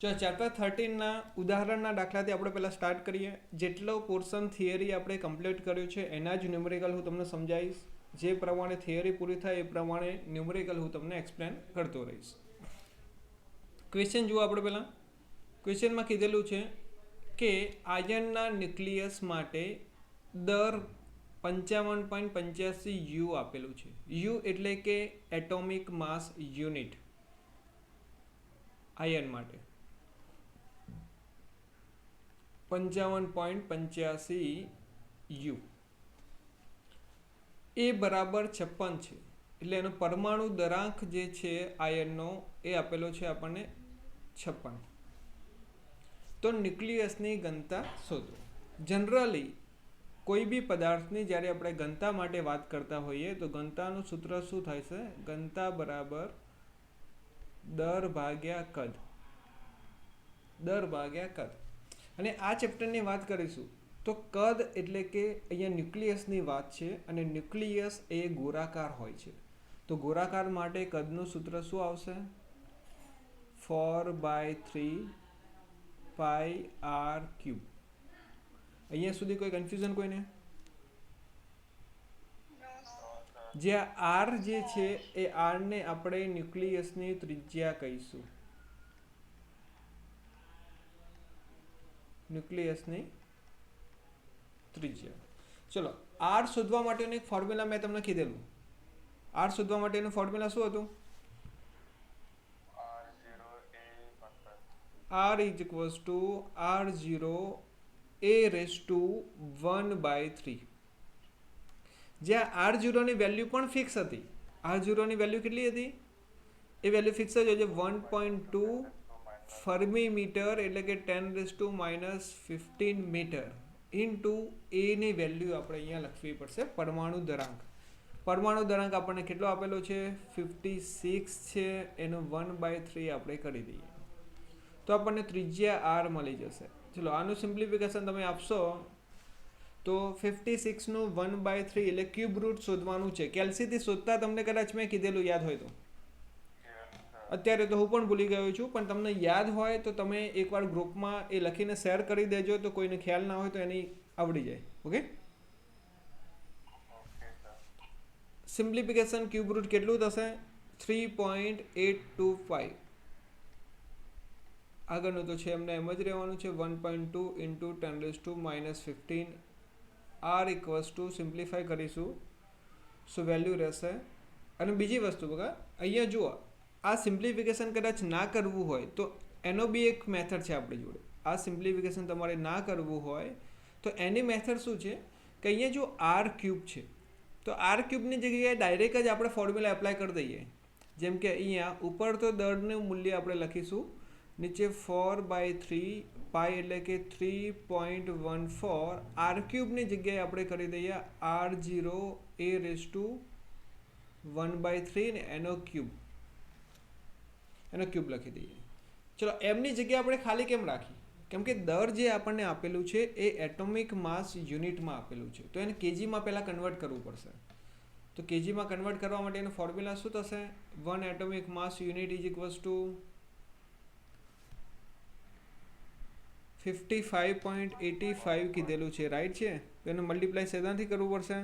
જો ચેપ્ટર 13 ઉદાહરણના દાખલાથી આપણે પહેલાં સ્ટાર્ટ કરીએ. જેટલો પોર્શન થિયરી આપણે કમ્પ્લીટ કર્યું છે એના જ ન્યુમેરિકલ હું તમને સમજાવીશ. જે પ્રમાણે થિયરી પૂરી થાય એ પ્રમાણે ન્યુમેરિકલ હું તમને એક્સપ્લેન કરતો રહીશ. ક્વેશ્ચન જુઓ આપણે પહેલાં. ક્વેશ્ચનમાં કીધેલું છે કે આયર્નના ન્યુક્લિયસ માટે દર 55.85 યુ આપેલું છે. યુ એટલે કે એટોમિક માસ યુનિટ આયર્ન માટે 55.85 યુ એ બરાબર 56 છે. એટલે એનો પરમાણુ દરાંક જે છે આયર્નનો એ આપેલો છે આપણને 56. તો ન્યુક્લિયસની ઘનતા શોધો. જનરલી કોઈ બી પદાર્થની જ્યારે આપણે ઘનતા માટે વાત કરતા હોઈએ તો ઘનતાનું સૂત્ર શું થાય છે? ઘનતા બરાબર દર ભાગ્યા કદ. દર ભાગ્યા કદ. અને આ ચેપ્ટરની વાત કરીશું તો કદ એટલે કે અહીંયા ન્યુક્લિયસની વાત છે અને ન્યુક્લિયસ એ ગોળાકાર હોય છે. તો ગોળાકાર માટે કદનું સૂત્ર શું આવશે? 4/3 પાઈ આર ક્યુબ. અહીંયા સુધી કોઈ કન્ફ્યુઝન કોઈને? જે આર જે છે એ આરને આપણે ન્યુક્લિયસની ત્રિજ્યા કહીશું. ન્યુક્લિયસની ત્રિજ્યા. ચલો, આર શોધવા માટેનું એક ફોર્મ્યુલા મેં તમને કીધેલું. આર શોધવા માટેનું ફોર્મ્યુલા શું હતું? R is equals to R0 a raised to 1/3. જ્યાં R0 ની વેલ્યુ પણ ફિક્સ હતી. R0 ની વેલ્યુ કેટલી હતી? એ વેલ્યુ ફિક્સ જ હોય છે 1.2 ફર્મી મીટર એટલે કે 10⁻⁻15 મીટર ઇન્ટુ એ ની વેલ્યુ આપણે અહીંયા લખવી પડશે. પરમાણુ દરાંક. પરમાણુ દરાંક આપણને કેટલો આપેલો છે? 56 છે. એનો 1/3 આપણે કરી દઈએ તો આપણને ત્રિજ્યા આર મળી જશે. ચલો, આનું સિમ્પ્લિફિકેશન તમે આપશો તો 56 નું 1/3 એટલે ક્યુબ રૂટ શોધવાનું છે. કેલ્સીથી શોધતા તમને કદાચ મેં કીધેલું યાદ હોય તો. અત્યારે તો હું પણ ભૂલી ગયો છું, પણ તમને યાદ હોય તો તમે એકવાર ગ્રુપમાં એ લખીને શેર કરી દેજો તો કોઈને ખ્યાલ ના હોય તો એની આવડી જાય. ઓકે, સિમ્પ્લિફિકેશન ક્યુબ રૂટ કેટલું થશે? 3.825. આગળનું તો છે એમને એમ જ રહેવાનું છે 1.2 into 10⁻⁻15. R equals to simplify કરીશું સો વેલ્યુ રહેશે. અને બીજી વસ્તુ બઘા અહીંયા જુઓ, આ સિમ્પ્લિફિકેશન કદાચ ના કરવું હોય તો એનો બી એક મેથડ છે આપણી જોડે. આ સિમ્પ્લિફિકેશન તમારે ના કરવું હોય તો એની મેથડ શું છે કે અહીંયા જો આર ક્યુબ છે તો આર ક્યુબની જગ્યાએ ડાયરેક્ટ જ આપણે ફોર્મ્યુલા એપ્લાય કરી દઈએ. જેમ કે અહીંયા ઉપર તો દળનું મૂલ્ય આપણે લખીશું, નીચે 4/3 પાઈ એટલે કે 3.14. આર ક્યુબની જગ્યાએ આપણે કરી દઈએ R0 a raised to 1/3 ને એનો ક્યુબ લખી દઈએ. ચલો, એમની જગ્યાએ આપણે ખાલી કેમ રાખી? કેમ કે દર જે આપણને આપેલું છે એ એટોમિક માસ યુનિટમાં આપેલું છે તો એને કેજીમાં પહેલાં કન્વર્ટ કરવું પડશે. તો કેજીમાં કન્વર્ટ કરવા માટેનો ફોર્મ્યુલા શું થશે? 1 atomic mass unit is equals two 55.85 કીધેલું છે, રાઈટ છે? તો એને મલ્ટીપ્લાય સેનાથી કરવું પડશે?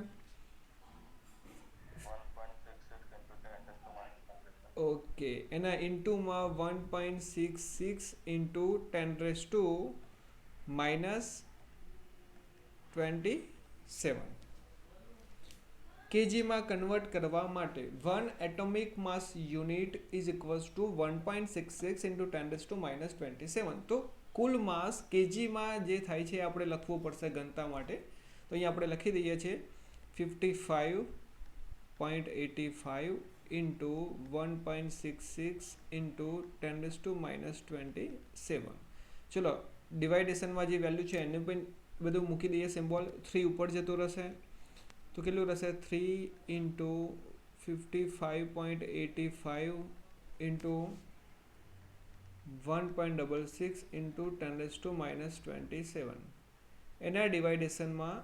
ઓકે, એના ઇન્ટુમાં 1.66 ઇન્ટુ 10⁻⁻27. કેજીમાં કન્વર્ટ કરવા માટે 1 atomic mass unit is equals two 1.66 into 10⁻⁻27. તો કુલ માસ કેજીમાં જે થાય છે આપણે લખવું પડશે ઘનતા માટે. તો અહીંયા આપણે લખી દઈએ છીએ 55.85 ઇન્ટુ 1.66 ઇન્ટુ 10⁻⁻27. ચલો, ડિવાઇડેશનમાં જે વેલ્યુ છે એને પણ બધું મૂકી દઈએ સિમ્બોલ. 3 ઉપર જતો રહેશે તો કેટલું રહેશે? 3 ઇન્ટુ 55.85 ઇન્ટુ 1.66 ઇન્ટુ 10⁻⁻27. એના ડિવાઇડેશનમાં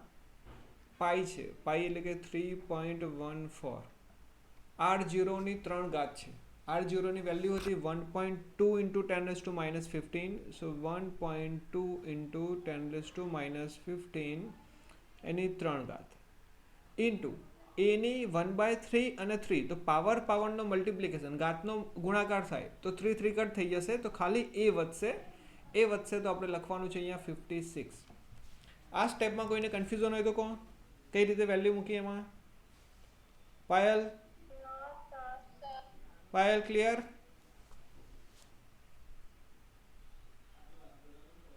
પાઈ છે. પાઈ એટલે કે 3.14. R0 ની 3 ઘાત છે R0 ની વેલ્યુ હતી 1.2 into 10 raised to minus 15. So 1.2 into 10 raised to minus 15 એની 3 ઘાત ઇન્ટુ એની 1/3 અને 3, તો પાવરનો મલ્ટિપ્લિકેશન, ઘાતનો ગુણાકાર થાય તો 3 3 કટ થઈ જશે, તો ખાલી એ વધશે તો આપણે લખવાનું છે અહીંયા 56. આ સ્ટેપમાં કોઈને કન્ફ્યુઝન હોય તો કોણ કઈ રીતે વેલ્યુ મૂકી એમાં? પાયલ ક્લિયર?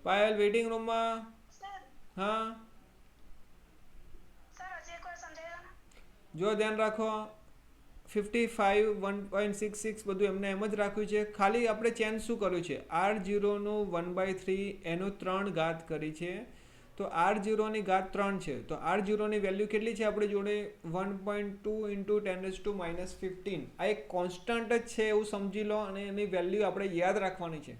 પાયલ વેઇટિંગ રૂમમાં? હા જો ધ્યાન રાખો, 55 1.66 બધું એમને એમ જ રાખ્યું છે. ખાલી આપણે ચેન્જ શું કર્યું છે? R0 નું 1/3 એનો 3 ઘાત કરી છે, તો R0 ની ઘાત 3 છે, તો R0 ની વેલ્યુ કેટલી છે આપણી જોડે? 1.2 into 10 raised to minus 15. આ એક કોન્સ્ટન્ટ જ છે એવું સમજી લો, અને એની વેલ્યુ આપણે યાદ રાખવાની છે.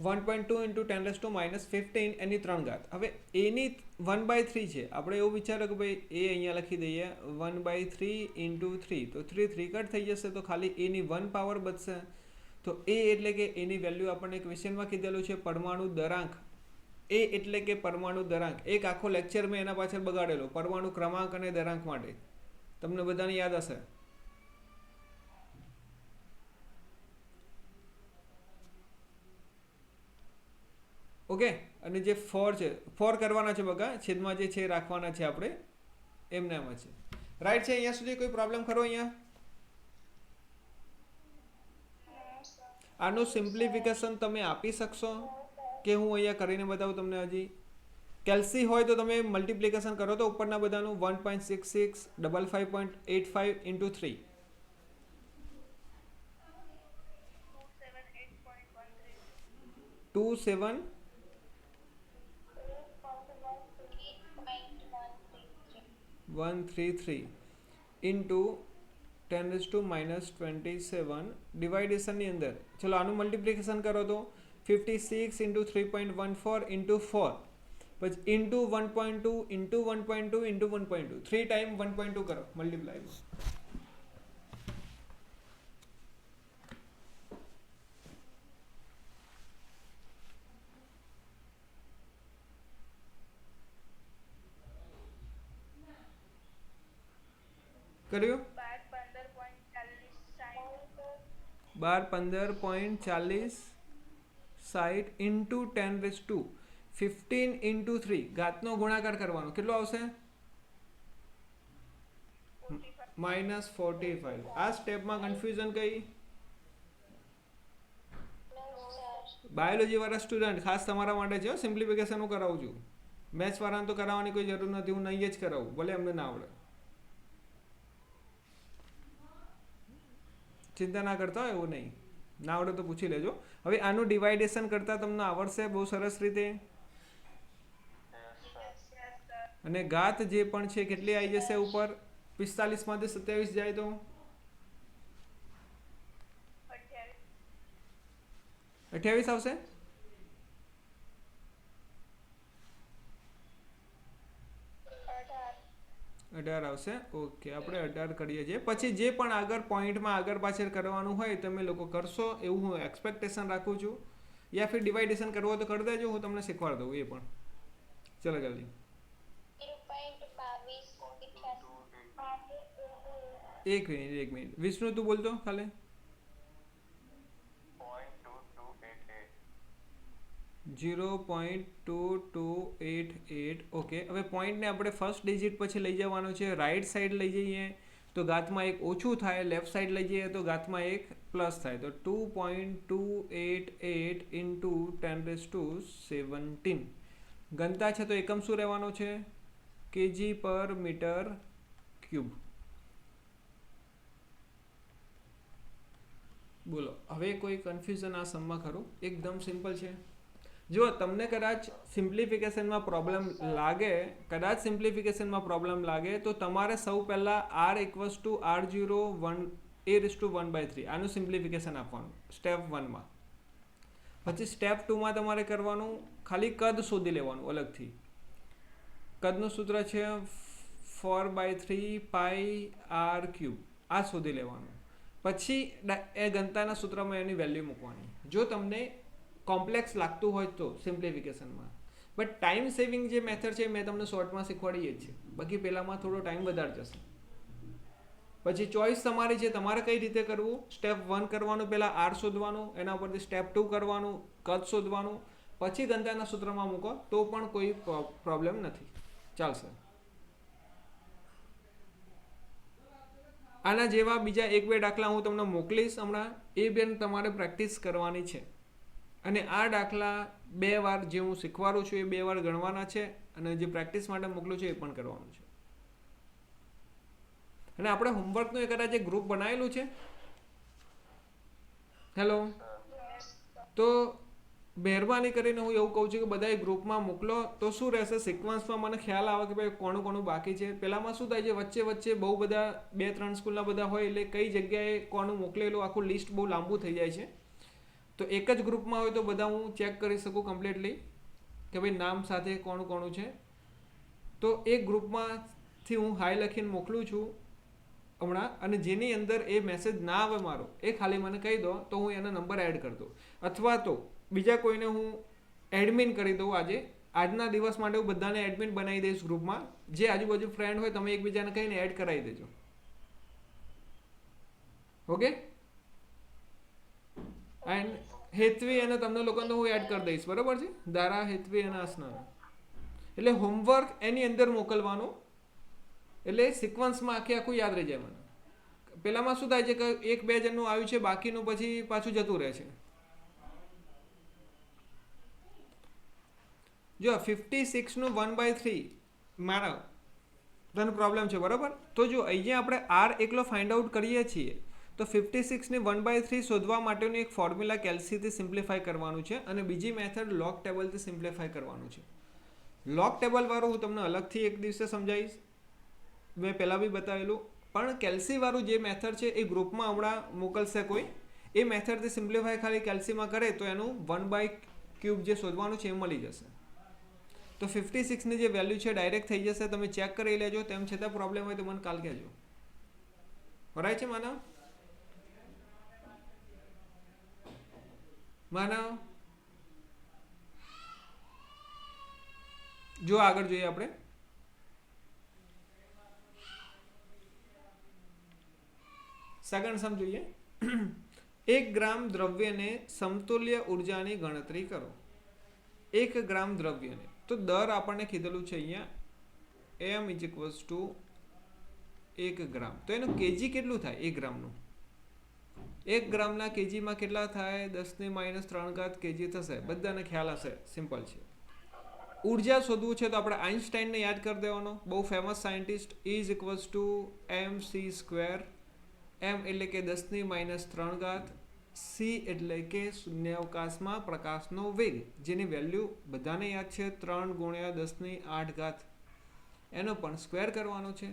1.2 into 10 raised to minus 15 એની 3 ઘાત. હવે એની 1/3 છે, આપણે એવું વિચારો કે ભાઈ એ અહીંયા લખી દઈએ 1/3 into 3, તો 3 3 કટ થઈ જશે, તો ખાલી એની 1 પાવર બચશે. તો એ એટલે કે એની વેલ્યુ આપણને ક્વેશ્ચનમાં કીધેલું છે પરમાણુ દરાંક. એ એટલે કે પરમાણુ દરાંક. એક આખો લેક્ચર મેં એના પાછળ બગાડેલો પરમાણુ ક્રમાંક અને દરાંક માટે, તમને બધાને યાદ હશે. ઓકે, અને જે 4 છે, 4 કરવાના છે બગા, છેદમાં જે છે રાખવાના છે આપણે, એમને એમ છે. રાઈટ છે? અહીંયા સુધી કોઈ પ્રોબ્લેમ ખરો? અહીંયા આનું સિમ્પ્લિફિકેશન તમે આપી શકશો કે હું અહીંયા કરીને બતાવું તમને? હજી કેલ્સી હોય તો તમે મલ્ટિપ્લિકેશન કરો તો ઉપરના બધાનું 1.66 55.85 into 3 27 133 into 10 raised to minus 27 ડિવાઇડેશન ની અંદર ચલો આનું મલ્ટિપ્લિકેશન કરો તો 56 into 3.14 into 4 પછી into 1.2 into 1.2 into 1.2 3 ટાઈમ 1.2 કરો મલ્ટીપ્લાય. કર્યું? 12 15.40 60 into 10 raised to 15 into 3 ઘાતનો ગુણાકાર કરવાનો, કેટલો આવશે? -45. આ સ્ટેપમાં કન્ફ્યુઝન કઈ? બાયોલોજી વાળા સ્ટુડન્ટ ખાસ તમારા માટે છે, સિમ્પ્લિફિકેશન હું કરાવું છું. મેથ્સ વાળાને તો કરાવવાની કોઈ જરૂર નથી, હું નહીં જ કરાવું, ભલે એમને ના આવડે. ચિંતા ના કરતા હોય, એવું નહીં, ના આવડે તો પૂછી લેજો. હવે આનું ડિવાઇડેશન કરતા તમને આવડશે બહુ સરસ રીતે, અને ઘાત જે પણ છે કેટલી આવી જશે ઉપર? 45 માંથી 27 જાય તો 28 આવશે. અઢાર આવશે. ઓકે, આપણે 18 કરીએ છીએ. પછી જે પણ આગળ પોઈન્ટમાં આગળ પાછળ કરવાનું હોય તમે લોકો કરશો એવું હું એક્સપેક્ટેશન રાખું છું. યા ફિર ડિવાઇડેશન કરવો તો કરી દેજો, હું તમને શીખવાડી દઉં એ પણ. ચલો જલ્દી. એક મિનિટ વિષ્ણુ તું બોલતો ખાલી. 0.2288. ઓકે, હવે પોઈન્ટને આપણે ફર્સ્ટ ડિજિટ પછી લઈ જવાનું છે, રાઈટ સાઈડ લઈ જઈએ તો ઘાતમાં એક ઓછું થાય, લેફ્ટ સાઈડ લઈ જઈએ તો ઘાતમાં એક પ્લસ થાય, તો 2.288 into 10 raised to 17. ઘનતા છે તો એકમ શું રહેવાનો છે? kg per meter cube. બોલો હવે કોઈ કન્ફ્યુઝન આ સમમાં ખરું? એકદમ સિમ્પલ છે. જો તમને કદાચ સિમ્પ્લિફિકેશનમાં પ્રોબ્લેમ લાગે તો તમારે સૌ પહેલાં r equals to r0 a raised to 1/3 આનું સિમ્પ્લિફિકેશન આપવાનું સ્ટેપ 1માં. પછી સ્ટેપ 2માં તમારે કરવાનું ખાલી કદ શોધી લેવાનું અલગથી. કદનું સૂત્ર છે 4/3 પાઈ r ક્યુબ, આ શોધી લેવાનું. પછી એ ઘનતાના સૂત્રમાં એની વેલ્યુ મૂકવાની. જો તમને કોમ્પ્લેક્સ લાગતું હોય તો સિમ્પ્લિફિકેશનમાં. બટ ટાઈમ સેવિંગ જે મેથડ છે મેં તમને શોર્ટમાં શીખવાડી જ છે. બાકી પહેલાંમાં થોડો ટાઈમ વધારે જશે. પછી ચોઈસ તમારી છે, તમારે કઈ રીતે કરવું. સ્ટેપ 1 કરવાનું, પહેલાં આર શોધવાનું, એના પરથી સ્ટેપ 2 કરવાનું, કદ શોધવાનું, પછી ઘનતાના સૂત્રમાં મૂકો તો પણ કોઈ પ્રોબ્લેમ નથી, ચાલશે. આના જેવા બીજા 1-2 દાખલા હું તમને મોકલીશ હમણાં, એ બેન તમારે પ્રેક્ટિસ કરવાની છે. અને આ દાખલા 2 વાર જે હું શીખવાડું છું એ 2 વાર ગણવાના છે, અને જે પ્રેક્ટિસ માટે મોકલું છું એ પણ કરવાનું છે. અને આપણે હોમવર્કનું કદાચ એક ગ્રુપ બનાવેલું છે. હેલો, તો મહેરબાની કરીને હું એવું કહું છું કે બધા ગ્રુપમાં મોકલો તો શું રહેશે, સિક્વન્સમાં મને ખ્યાલ આવે કે ભાઈ કોનું કોનું બાકી છે. પહેલાંમાં શું થાય છે, વચ્ચે વચ્ચે બહુ બધા 2-3 સ્કૂલના બધા હોય એટલે કઈ જગ્યાએ કોનું મોકલેલું આખું લિસ્ટ બહુ લાંબુ થઈ જાય છે. તો એક જ ગ્રુપમાં હોય તો બધા હું ચેક કરી શકું કમ્પ્લીટલી કે ભાઈ નામ સાથે કોનું કોનું છે. તો એક ગ્રુપમાંથી હું હાઈ લખીને મોકલું છું હમણાં, અને જેની અંદર એ મેસેજ ના આવે મારો એ ખાલી મને કહી દો તો હું એના નંબર એડ કરી દઉં, અથવા તો બીજા કોઈને હું એડમિન કરી દઉં. આજના દિવસ માટે હું બધાને એડમિન બનાવી દઈશ ગ્રુપમાં. જે આજુબાજુ ફ્રેન્ડ હોય તમે એકબીજાને કહીને એડ કરાવી દેજો. ઓકે, એન્ડ હેતવી અને તમને લોકોને હું એડ કરી દઈશ, બરાબર છે. દારા, હેતવી અને અસના. એટલે હોમવર્ક એની અંદર મોકલવાનું, એટલે સિક્વન્સમાં આખું યાદ રહી જાય મને. પેલામાં શું થાય છે કે 1-2 જણનું આવ્યું છે, બાકીનું પછી પાછું જતું રહે છે. જો 56 નું 1/3 મારા તને પ્રોબ્લેમ છે, બરાબર. તો જો અહીંયા આપણે આર એકલો ફાઇન્ડ આઉટ કરીએ છીએ તો 56 ની 1/3 શોધવા માટેનું એક ફોર્મ્યુલા કેલ્સીથી સિમ્પ્લિફાય કરવાનું છે, અને બીજી મેથડ લોગ ટેબલથી સિમ્પ્લિફાય કરવાનું છે. લોગ ટેબલ વાળું હું તમને અલગથી એક દિવસે સમજાવીશ, મેં પહેલાં બી બતાવેલું. પણ કેલ્સી વાળું જે મેથડ છે એ ગ્રુપમાં હમણાં મોકલશે કોઈ. એ મેથડથી સિમ્પ્લિફાય ખાલી કેલ્સીમાં કરે તો એનું 1/3 જે શોધવાનું છે એ મળી જશે. તો 56 ની જે વેલ્યુ છે ડાયરેક્ટ થઈ જશે. તમે ચેક કરી લેજો. તેમ છતાં પ્રોબ્લેમ હોય તો મને કાલ કહેજો. બરાબર છે માનવ? જો આગળ જોઈએ આપણે. સેકન્ડ સમ જોઈએ. 1 ગ્રામ દ્રવ્યને સમતુલ્ય ઉર્જાની ગણતરી કરો. 1 ગ્રામ દ્રવ્યને, તો દર આપણને કીધેલું છે અહીંયા m = 1 ગ્રામ. તો એનું કેજી કેટલું થાય 1 ગ્રામનું? 1 ગ્રામના કેજીમાં કેટલા થાય? 10⁻³ કેજી થશે. બધાને ખ્યાલ હશે, સિમ્પલ છે. ઉર્જા શોધવું છે તો આપણે આઇન્સ્ટાઈનને યાદ કરી દેવાનો, બહુ famous scientist. E = mc². m એટલે કે 10⁻³ c એટલે કે શૂન્યાવકાશમાં પ્રકાશનો વેગ, જેની વેલ્યુ બધાને યાદ છે 3 × 10⁸. એનો પણ સ્ક્વેર કરવાનો છે.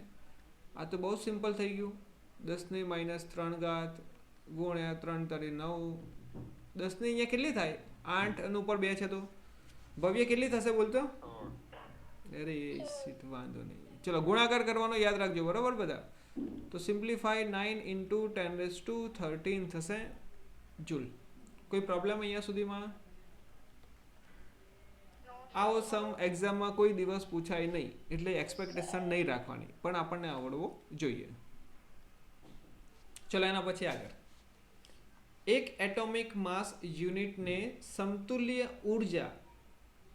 આ તો બહુ સિમ્પલ થઈ ગયું. 10⁻³ × 3 × 9. 10 ની અહીંયા કેટલી થાય? 8 અને ઉપર 2 છે તો ભવ્ય કેટલી થશે બોલતો? અરે વાંધો નહીં, ચલો ગુણાકાર કરવાનો યાદ રાખજો, બરાબર બધા. તો સિમ્પ્લિફાય 9 × 10⁻13 થશે જૂલ. કોઈ પ્રોબ્લેમ અહીંયા સુધીમાં? આવો સમ એક્ઝામમાં કોઈ દિવસ પૂછાય નહીં, એટલે એક્સપેક્ટેશન નહીં રાખવાની, પણ આપણને આવડવો જોઈએ. ચલો એના પછી આગળ. એક એટોમિક માસ યુનિટને સમતુલ્ય ઉર્જા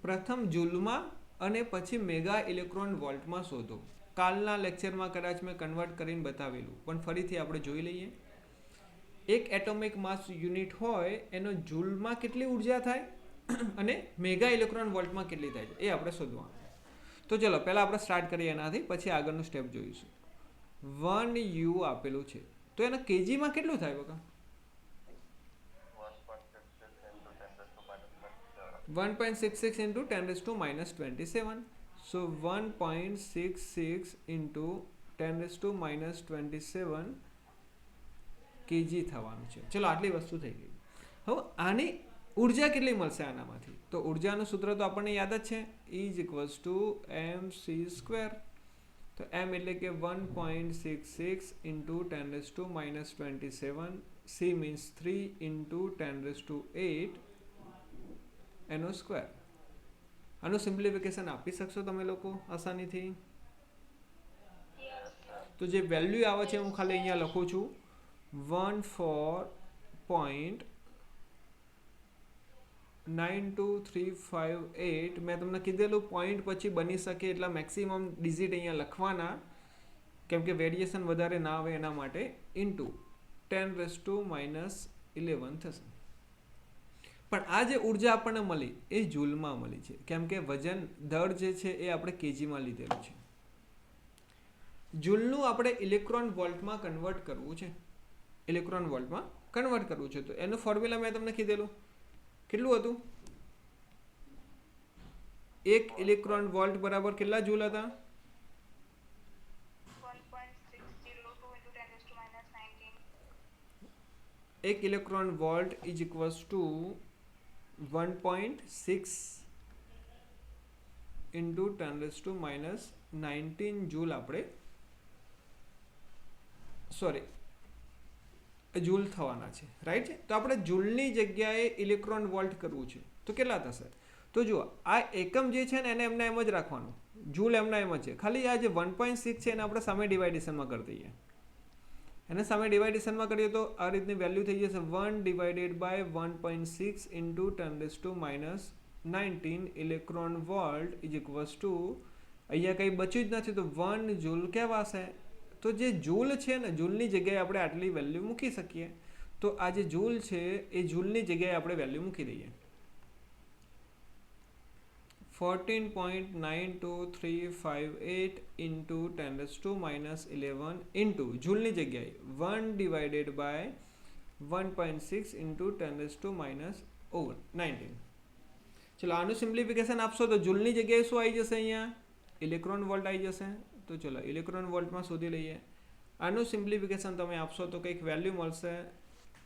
પ્રથમ જૂલમાં અને પછી મેગા ઇલેક્ટ્રોન વોલ્ટમાં શોધો. કાલના લેક્ચરમાં કદાચ મેં કન્વર્ટ કરીને બતાવેલું, પણ ફરીથી આપણે જોઈ લઈએ. એક એટોમિક માસ યુનિટ હોય એનો જૂલમાં કેટલી ઉર્જા થાય અને મેગા ઇલેક્ટ્રોન વોલ્ટમાં કેટલી થાય છે એ આપણે શોધવાનું. તો ચલો પહેલાં આપણે સ્ટાર્ટ કરીએ એનાથી, પછી આગળનું સ્ટેપ જોઈશું. 1 U આપેલું છે તો એના કેજીમાં કેટલું થાય બકા? 1.66 × 10⁻27. So 1.66 × 10⁻27 kg થવાનું છે. ચલો આટલી વસ્તુ થઈ ગઈ. હવે આની ઉર્જા કેટલી મળશે આનામાંથી? તો ઉર્જાનું સૂત્ર તો આપણને યાદ જ છે, E = mc². તો m એટલે કે 1.66 into 10 raised to minus 27. c means 3 into 10 raised to 8 એનો સ્ક્વેર. આનું સિમ્પ્લિફિકેશન આપી શકશો તમે લોકો આસાનીથી? તો જે વેલ્યુ આવે છે હું ખાલી અહીંયા લખું છું 14.92358. મેં તમને કીધેલું પોઈન્ટ પછી બની શકે એટલા મેક્સિમમ ડિજિટ અહીંયા લખવાના, કેમ કે વેરિએશન વધારે ના આવે એના માટે, ઇન્ટુ 10 રેઝ ટુ માઇનસ 11 થશે. પણ આ જે ઉર્જા આપણને મળી એ જૂલમાં મળી છે, કેમ કે વજન દર જે છે એ આપણે કેજીમાં લીધેલું છે. જૂલનું આપણે ઇલેક્ટ્રોન વોલ્ટમાં કન્વર્ટ કરવું છે. ઇલેક્ટ્રોન વોલ્ટમાં કન્વર્ટ કરવું છે તો એનું ફોર્મ્યુલા મેં તમને કીધેલું. કેટલું હતું? 1 ઇલેક્ટ્રોન વોલ્ટ બરાબર કેટલા જૂલ હતા? 1 electron volt is equals two 1.6 into 10 raised to minus 19 joule આપણે જૂલ થવાના છે, રાઈટ છે. તો આપણે જૂલની જગ્યાએ ઇલેક્ટ્રોન વોલ્ટ કરવું છે તો કેટલા થશે? તો જુઓ આ એકમ જે છે ને એને એમના એમ જ રાખવાનું, જૂલ એમના એમ જ છે. ખાલી આ જે 1.6 છે એને આપણે સામે ડિવાઇડેશનમાં કરી દઈએ. એને સામે ડિવાઇડેશનમાં કરીએ તો આ રીતની વેલ્યુ થઈ જશે 1 divided by 1.6 into 10 raise to minus 19 electron volt is equals to, અહીંયા કંઈ બચ્યું જ નથી તો 1 જૂલ કહેવાશે. તો જે જૂલ છે ને જૂલની જગ્યાએ આપણે આટલી વેલ્યુ મૂકી શકીએ. તો આ જે જૂલ છે એ જૂલની જગ્યાએ આપણે વેલ્યુ મૂકી દઈએ 14.92358 into 10 raise to minus 11 into જૂલની જગ્યાએ 1 divided by 1.6 into 10 raise to minus 19. ચલો આનું સિમ્પ્લિફિકેશન આપશો તો જૂલની જગ્યાએ શું આવી જશે? અહીંયા ઇલેક્ટ્રોન વોલ્ટ આવી જશે. તો ચલો ઇલેક્ટ્રોન વોલ્ટમાં શોધી લઈએ. આનું સિમ્પ્લિફિકેશન તમે આપશો તો કંઈક વેલ્યુ મળશે.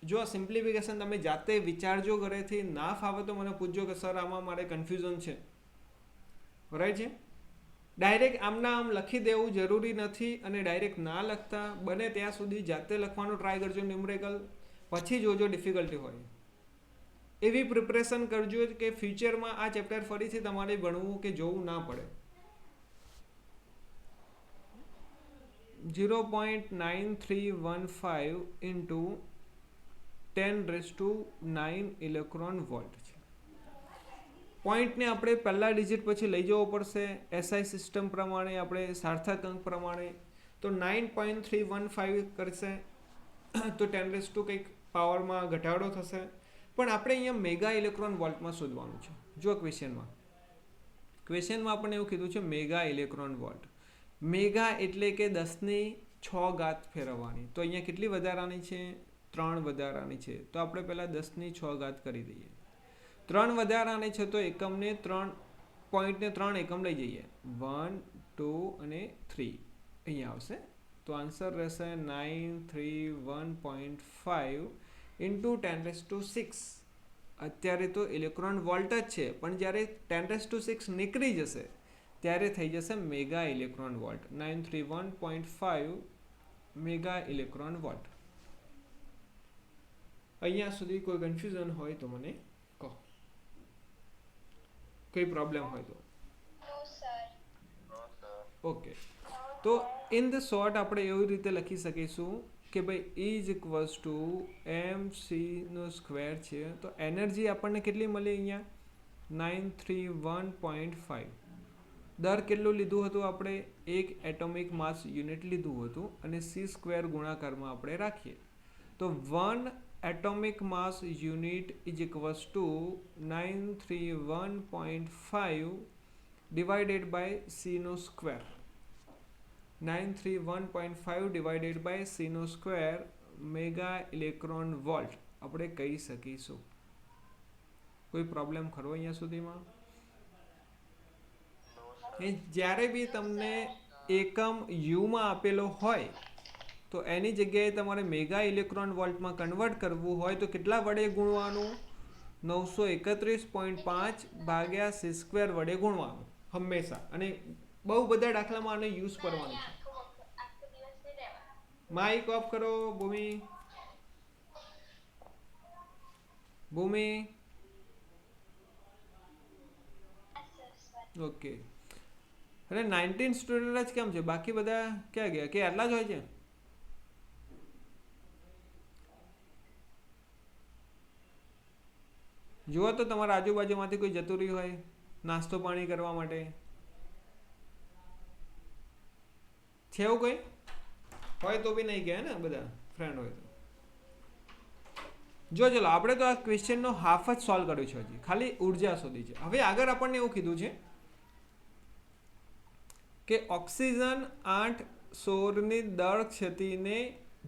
જો આ સિમ્પ્લિફિકેશન તમે જાતે વિચારજો ઘરેથી, ના ફાવે તો મને પૂછજો કે સર આમાં મારે કન્ફ્યુઝન છે, રાઈટ છે. ડાયરેક્ટ આમના આમ લખી દેવું જરૂરી નથી, અને ડાયરેક્ટ ના લખતા બને ત્યાં સુધી જાતે લખવાનો ટ્રાય કરજો ન્યુમરેકલ, પછી જોજો ડિફિકલ્ટી હોય. એવી પ્રિપરેશન કરજો કે ફ્યુચરમાં આ ચેપ્ટર ફરીથી તમારે ભણવું કે જોવું ના પડે. 0.9315 into 10 raise to 9 electron volt છે. પોઈન્ટને આપણે પહેલા ડિજિટ પછી લઈ જવો પડશે એસઆઈ સિસ્ટમ પ્રમાણે, આપણે સાર્થક અંક પ્રમાણે. તો 9.315 કરશે તો 10 રેઝ ટુ કંઈક પાવરમાં ઘટાડો થશે. પણ આપણે અહીંયા મેગા ઇલેક્ટ્રોન વોલ્ટમાં શોધવાનું છે. જો ક્વેશ્ચનમાં આપણને એવું કીધું છે મેગા ઇલેક્ટ્રોન વોલ્ટ. મેગા એટલે કે 10⁶ ઘાત ફેરવવાની. તો અહીંયા કેટલી વધારાની છે? 3 વધારાની છે. તો આપણે પહેલાં 10⁶ ઘાત કરી દઈએ. 3 વધારાની છે તો એકમને 3 પોઈન્ટને 3 એકમ લઈ જઈએ, 1 2 અને 3 અહીંયા આવશે. તો આન્સર રહેશે 931.5 ઇન્ટુ 10⁶. અત્યારે તો ઇલેક્ટ્રોન વોલ્ટ જ છે, પણ જ્યારે 10⁶ નીકળી જશે ત્યારે થઈ જશે mega electron volt. 931.5 mega electron volt. અહીંયા સુધી કોઈ કન્ફ્યુઝન હોય તો મને કહો, કોઈ પ્રોબ્લેમ હોય તો. ઓકે, તો ઇન ધ શોર્ટ આપણે એવી રીતે લખી શકીશું કે ભાઈ ઇઝ ઇક્વલ્સ ટુ mc² છે. તો એનર્જી આપણને કેટલી મળી અહીંયા? 931.5. દર કેટલું લીધું હતું આપણે? 1 એટોમિક માસ યુનિટ લીધું હતું, અને c² ગુણાકારમાં આપણે રાખીએ તો 1 atomic mass unit is equals to 931.5 divided by c². 931.5 divided by c² mega electron volt આપણે કહી શકીશું. કોઈ પ્રોબ્લેમ ખરો અહીંયા સુધીમાં? જ્યારે બી તમને એકમ યુમાં આપેલો હોય તો એની જગ્યાએ તમારે મેગા ઇલેક્ટ્રોન વોલ્ટમાં કન્વર્ટ કરવું હોય તો કેટલા વડે ગુણવાનું? 931.5 ભાગ્યા c² વડે ગુણવાનું હંમેશા. અને બહુ બધા દાખલામાં આનો યુઝ કરવાનો છે. માઇક ઓફ કરો ભૂમિ. ભૂમિ ઓકે. અને 19 સ્ટુડન્ટ જ કેમ છે, બાકી બધા ક્યાં ગયા, કે આટલા જ હોય છે? જુઓ તો તમારા આજુબાજુમાંથી કોઈ જતું રહ્યું હોય નાસ્તો પાણી કરવા માટે, છે એવું કોઈ? હોય તો બી નહીં ગયા ને બધા ફ્રેન્ડ હોય તો. જો ચલો આપણે તો આ ક્વેશ્ચનનો હાફ જ સોલ્વ કર્યો છે, હજી ખાલી ઉર્જા શોધી છે. હવે આગળ આપણને એવું કીધું છે કે ઓક્સિજન 8 સૌરની દળ ક્ષતિને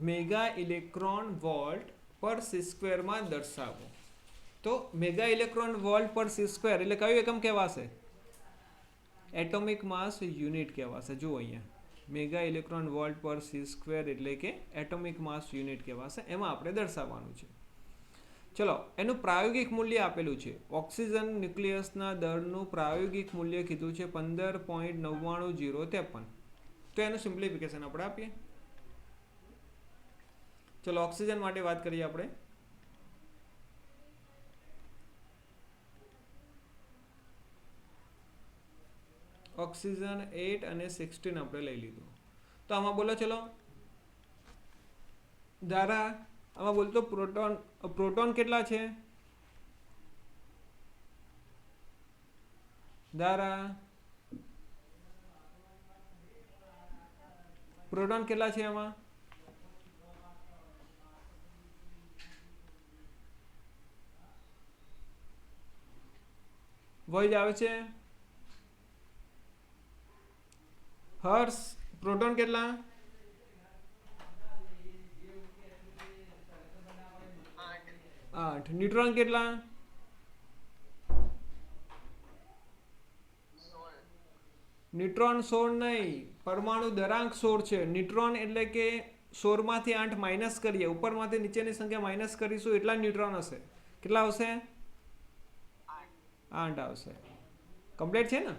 mega electron volt per C સ્ક્વેરમાં દર્શાવો. તો mega electron volt per c square એટલે કયું એકમ કહેવાશે? એટોમિક માસ યુનિટ કહેવાશે. જુઓ અહીંયા mega electron volt per c square એટલે કે એટોમિક માસ યુનિટ કહેવાશે. એમાં આપણે દર્શાવવાનું છે. ચલો એનું પ્રાયોગિક મૂલ્ય આપેલું છે. ઓક્સિજન ન્યુક્લિયસના દળનું પ્રાયોગિક મૂલ્ય કીધું છે 15.99053. તો એનું સિમ્પ્લિફિકેશન આપણે આપીએ. ચલો ઓક્સિજન માટે વાત કરીએ આપણે. ઓક્સિજન 8 અને 16 આપણે લઈ લીધું. તો આમાં બોલો ચલો ધારા આમાં બોલતો પ્રોટોન કેટલા છે? ધારા પ્રોટોન કેટલા છે આમાં? વોઇસ આવે છે? હર્ષ પ્રોટોન કેટલા? 8. ન્યુટ્રોન કેટલા? 16. ન્યુટ્રોન 16 નહીં, પરમાણુ દરાંક 16 છે. ન્યુટ્રોન એટલે કે 16 માંથી 8 માઇનસ કરીએ, ઉપરમાંથી નીચેની સંખ્યા માઇનસ કરીશું એટલા ન્યુટ્રોન હશે. કેટલા આવશે? 8 આવશે. કમ્પ્લીટ છે ને?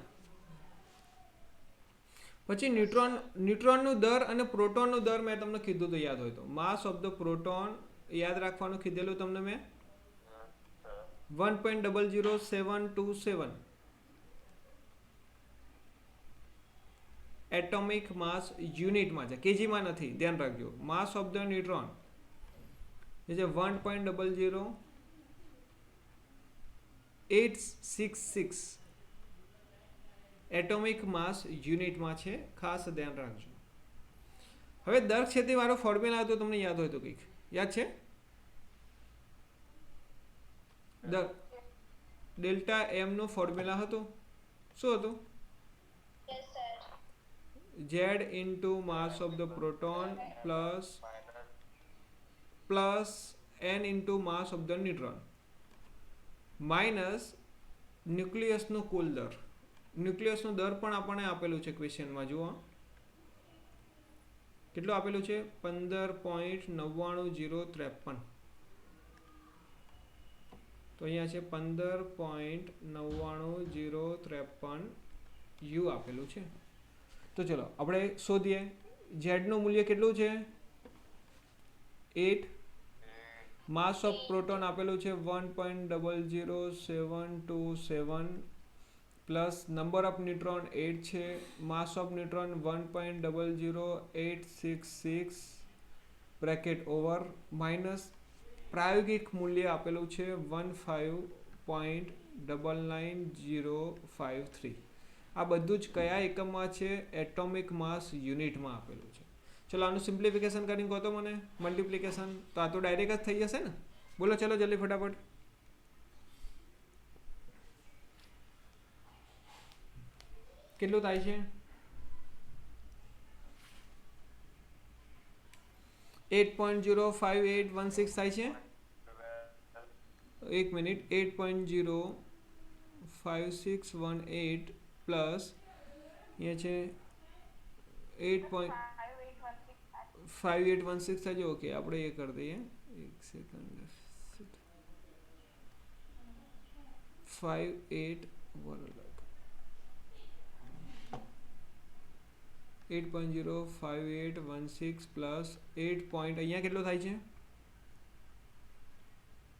પછી ન્યુટ્રોનનું દર અને પ્રોટોનનું દર મેં તમને કીધું તો યાદ હોય તો. માસ ઓફ ધ પ્રોટોન યાદ રાખવાનું કીધેલું તમને મેં 1.00727. એટોમિક માસ યુનિટમાં છે, કેજીમાં નથી, ધ્યાન રાખજો. માસ ઓફ ધ ન્યુટ્રોન એ છે 1.00866 એટોમિક માસ યુનિટમાં છે, ખાસ ધ્યાન રાખજો. હવે દર ક્ષેત્રે મારો ફોર્મ્યુલા હતો તમને યાદ હોય તો કંઈક યાદ છે? ડેલ્ટા એમ નું ફોર્મ્યુલા હતું, શું હતું? Z into mass of the proton plus n into mass of the neutron minus ન્યુક્લિયસનો કુલ દર. ન્યુક્લિયસનો દર પણ આપણને આપેલું છે ક્વેશ્ચનમાં. જુઓ કેટલું આપેલું છે? 15.99053. તો અહીંયા છે 15.99053 યુ આપેલું છે. તો ચલો આપણે શોધીએ. ઝેડ નું મૂલ્ય કેટલું છે? 8. માસ ઓફ પ્રોટોન આપેલું છે 1.00727 પ્લસ નંબર ઓફ ન્યુટ્રોન 8 છે. માસ of neutron 1.00866 bracket over minus પ્રાયોગિક મૂલ્ય આપેલું છે 15.99053. આ બધું જ કયા એકમમાં છે? એટોમિક માસ યુનિટમાં આપેલું છે. ચલો આનું સિમ્પ્લિફિકેશન કરીને કહો તો મને, મલ્ટિપ્લિકેશન. તો આ તો ડાયરેક્ટ જ થઈ જશે ને? બોલો ચલો જલ્દી ફટાફટ. કેટલું થાય છે? 8.05816 થાય છે. એક મિનિટ. 8.05618 પ્લસ અહીંયા છે 8.5816 થાય છે. ઓકે આપણે એ કરી દઈએ. એક સેકન્ડ. 58 8.05816 પ્લસ 8 પોઈન્ટ અહીંયા કેટલો થાય છે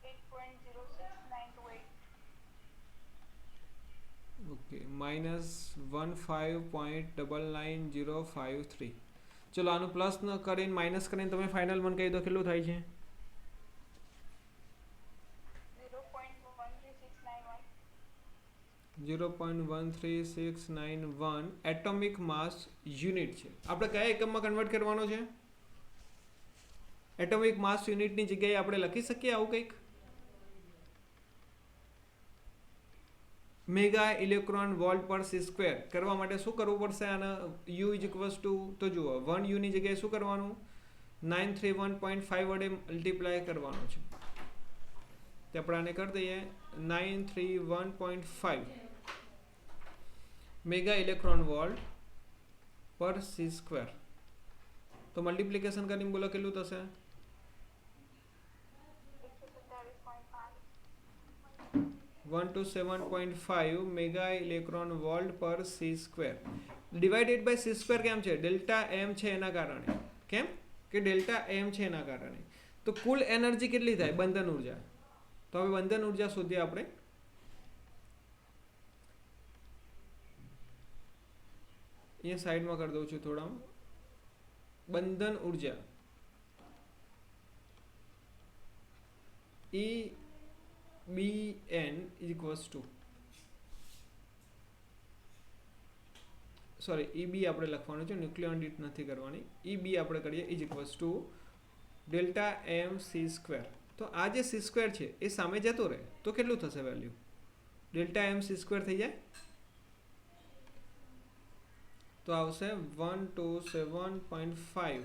8.06928 ઓકે માઇનસ 15.99053 ચલો આનું પ્લસ ન કરીને માઇનસ કરીને તમે ફાઇનલ મને કહી દો કેટલું થાય છે 0.13691 એટોમિક માસ યુનિટ છે આપણે કયા એકમમાં કન્વર્ટ કરવાનો છે એટોમિક માસ યુનિટની જગ્યાએ આપણે લખી શકીએ આવું કંઈક mega electron volt per c square કરવા માટે શું કરવું પડશે આના યુ ઇઝ ઇક્વલ્સ ટુ તો જુઓ 1 યુની જગ્યાએ શું કરવાનું 931.5 વડે મલ્ટીપ્લાય કરવાનું છે તે આપણે આને કરી દઈએ 931.5 mega electron volt per c square તો મલ્ટીપ્લિકેશન કરીને બોલો કેટલું થશે 127.5 mega electron volt per c square divided by c square કેમ છે ડેલ્ટા એમ છે એના કારણે કેમ કે ડેલ્ટા એમ છે એના કારણે તો કુલ એનર્જી કેટલી થાય બંધન ઉર્જા તો હવે બંધન ઉર્જા શોધીએ આપણે અહીંયા સાઈડમાં કરી દઉં છું થોડા બંધન ઉર્જા EBN is equals to sorry EB આપણે લખવાનું છે ન્યુક્લિયર દીઠ નથી કરવાની EB આપણે કરીએ is equals to delta m c square તો આ જે સી સ્ક્વેર છે એ સામે જતો રહે તો કેટલું થશે value delta m c square થઈ જાય તો આવશે 127.5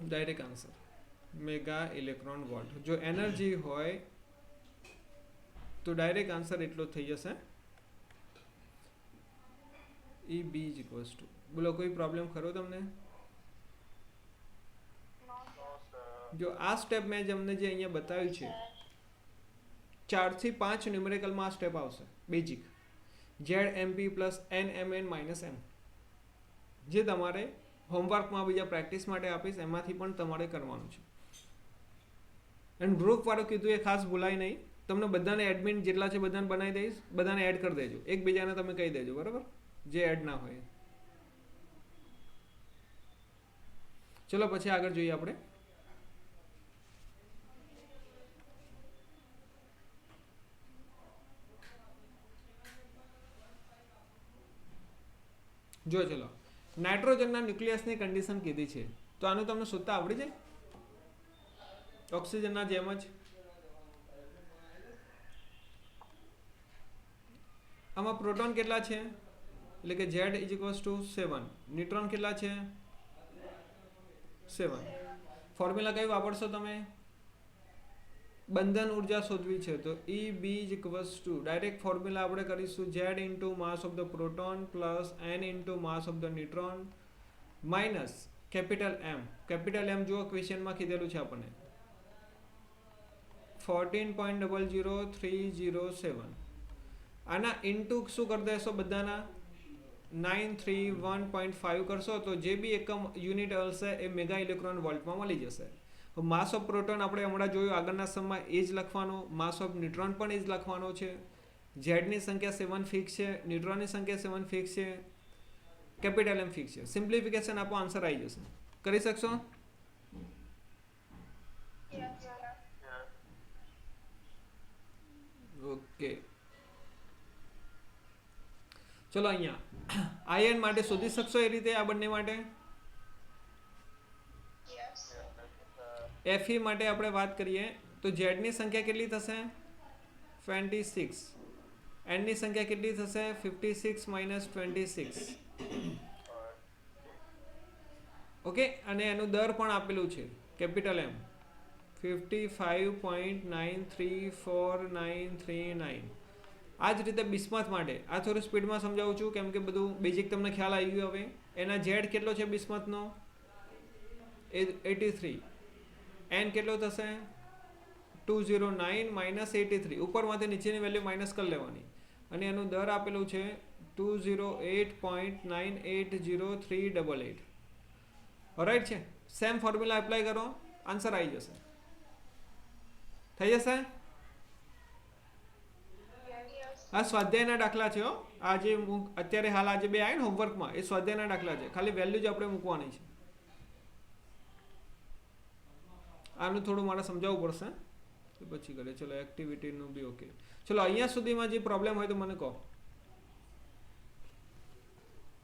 direct answer mega electron volt જો એનર્જી હોય તો ડાયરેક્ટ આન્સર એટલો થઈ જશે EB is equals to બોલો કોઈ પ્રોબ્લેમ ખરો તમને જો આ સ્ટેપ મેં તમને જે અહીંયા બતાવ્યું છે 4 થી 5 ન્યુમેરિકલમાં આ સ્ટેપ આવશે basic ZMP plus NMN minus M જે તમારે હોમવર્કમાં બીજા પ્રેક્ટિસ માટે આપીશ એમાંથી પણ તમારે કરવાનું છે અને ગ્રુપ વાળું કીધું એ ખાસ ભૂલાય નહીં તમને બધાને એડમિન જેટલા છે બધાને બનાવી દઈશ બધાને એડ કરી દેજો એકબીજાને તમે કહી દેજો બરાબર જે એડ ના હોય ચલો પછી આગળ જોઈએ આપણે જો ચલો નાઇટ્રોજનના ન્યુક્લિયસની કન્ડિશન કીધી છે તો આનું તમને શોધતા આવડી જાય ઓક્સિજનના જેમ જ આમાં પ્રોટોન કેટલા છે એટલે કે Z is equals two 7 neutron કેટલા છે 7 ફોર્મ્યુલા કઈ વાપરશો તમે બંધન ઉર્જા શોધવી છે તો EB is equals to direct formula આપણે કરીશું Z into mass of the proton plus N into mass of the neutron minus capital M જુઓ ક્વેશ્ચનમાં કીધેલું છે આપણને 14.00307 આના ઇન્ટુ શું કરી દેશો બધાના 931.5 કરશો તો જે બી એકમ યુનિટ હશે એ મેગા ઇલેક્ટ્રોન વોલ્ટમાં મળી જશે માસ ઓફ પ્રોટોન આપણે હમણાં જોયું આગળના સમમાં એ જ લખવાનો માસ ઓફ ન્યુટ્રોન પણ એ જ લખવાનો છે ઝેડની સંખ્યા 7 ફિક્સ છે ન્યુટ્રોનની સંખ્યા 7 ફિક્સ છે કેપિટલ M ફિક્સ છે સિમ્પ્લિફિકેશન આપો આન્સર આવી જશે કરી શકશો ઓકે ચલો અહીંયા આયન માટે શોધી શકશો એ રીતે આ બંને માટે Fe માટે આપણે વાત કરીએ તો Z ની સંખ્યા કેટલી થશે 26 N ની સંખ્યા કેટલી થશે 56 માઇનસ 26 ઓકે અને એનું દર પણ આપેલું છે કેપિટલ M 55.934939 આ જ રીતે બિસ્મથ માટે આ થોડું સ્પીડમાં સમજાવું છું કેમ કે બધું બેઝિક તમને ખ્યાલ આવી ગયો હવે એના Z કેટલો છે બિસ્મથનો 83 N કેટલો થશે 209 માઇનસ 83 ઉપરમાંથી નીચેની વેલ્યુ માઇનસ કરી લેવાની અને એનું દર આપેલું છે 208.980388. રાઈટ છે. સેમ ફોર્મ્યુલા એપ્લાય કરો, આન્સર આવી જશે. થઈ જશે. આ સ્વાધ્યાયના દાખલા છે. આ જે અત્યારે હાલ આજે બે આવ્યા ને હોમવર્કમાં, એ સ્વાધ્યાયના દાખલા છે. ખાલી વેલ્યુ જ આપણે મૂકવાની છે. આનું થોડું મારે સમજાવવું પડશે પછી કરે. ચલો એક્ટિવિટીનું બી ઓકે. ચલો અહીંયા સુધીમાં જે પ્રોબ્લેમ હોય તો મને કહો.